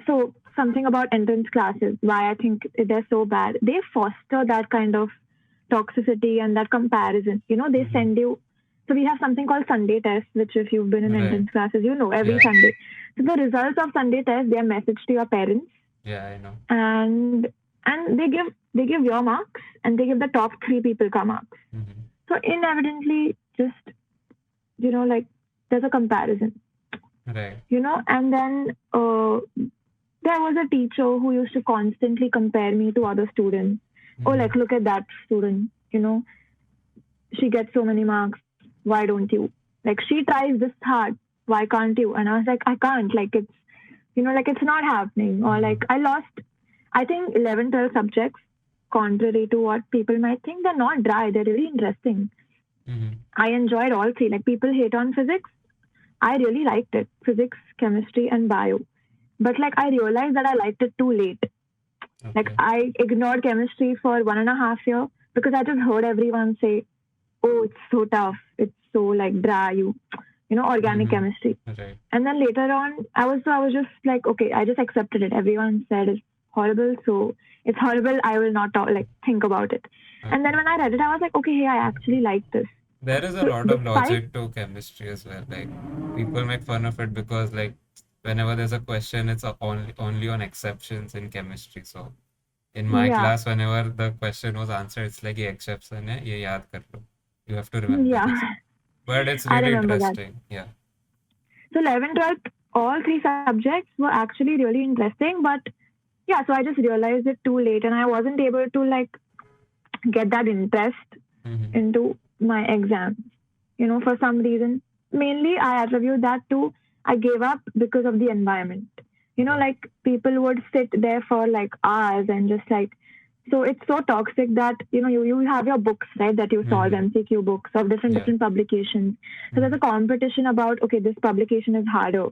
so something about entrance classes, why I think they're so bad. They foster that kind of toxicity and that comparison. They Mm-hmm. send you. So we have something called Sunday test, which if you've been in Right. entrance classes, every Yeah. Sunday. So the results of Sunday test, they are messaged to your parents, Yeah, I know. and they give your marks, and they give the top three people ka marks. Mm-hmm. So inevitably, just like there's a comparison, Right. and then there was a teacher who used to constantly compare me to other students. Oh, Mm-hmm. like look at that student, she gets so many marks. Why don't you? Like she tries this hard. Why can't you? And I was like, I can't. Like like it's not happening. Or Mm-hmm. like I lost, I think 11, 12 subjects, contrary to what people might think, they're not dry. They're really interesting. Mm-hmm. I enjoyed all three. Like people hate on physics. I really liked it. Physics, chemistry, and bio. But like I realized that I liked it too late. Like Okay. I ignored chemistry for 1.5 years because I just heard everyone say, "Oh, it's so tough. It's so like dry. Organic Mm-hmm. chemistry." Right. And then later on, I was just like, okay, I just accepted it. Everyone said it's horrible, so it's horrible. I will not think about it. And then Okay. when I read it, I was like, okay, hey, I actually like this. There is a So lot of despite logic to chemistry as well. Like people make fun of it because like whenever there's a question, it's only on exceptions in chemistry. So in my yeah, class, whenever the question was answered, it's like ये exception है, ये याद कर लो. You have to remember this. yeah, But it's I really remember that. interesting. Yeah. So 11, 12, all three subjects were actually really interesting, but yeah, so I just realized it too late, and I wasn't able to get that interest Mm-hmm. into my exams. For some reason. Mainly, I attribute that to I gave up because of the environment. Right. Like people would sit there for like hours and just so it's so toxic that you have your books, right, that you solve, Mm-hmm. MCQ books of different Yeah. different publications. So there's Mm-hmm. a competition about, okay, this publication is harder.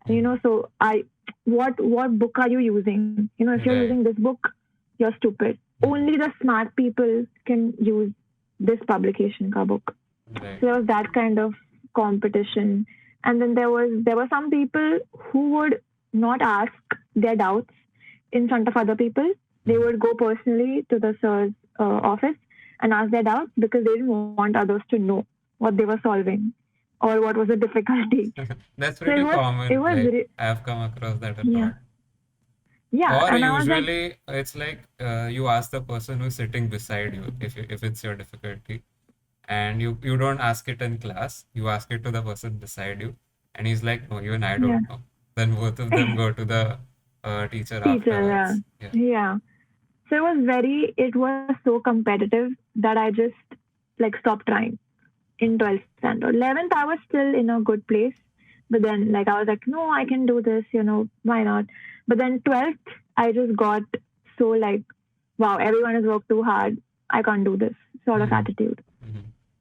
Mm-hmm. So I what book are you using? If you're using Right. this book, you're stupid. Mm-hmm. Only the smart people can use this publication ka book. Right. So there was that kind of competition. And then there were some people who would not ask their doubts in front of other people. They Mm-hmm. would go personally to the sir's office and ask their doubts because they didn't want others to know what they were solving or what was the difficulty. That's So it pretty was it common. was Like I've come across that a yeah, lot. yeah, Or and I was like, usually it's like you ask the person who's sitting beside you if it's your difficulty, and you don't ask it in class. You ask it to the person beside you, and he's like, no, even I yeah, don't know. Then both of them go to the teacher teacher, yeah, afterwards. Yeah. yeah. So it was so competitive that I just stopped trying in Okay. 12th standard. 11th, I was still in a good place. But then, I was like, no, I can do this, why not? But then 12th, I just got so wow, everyone has worked too hard. I can't do this sort of Hmm. attitude.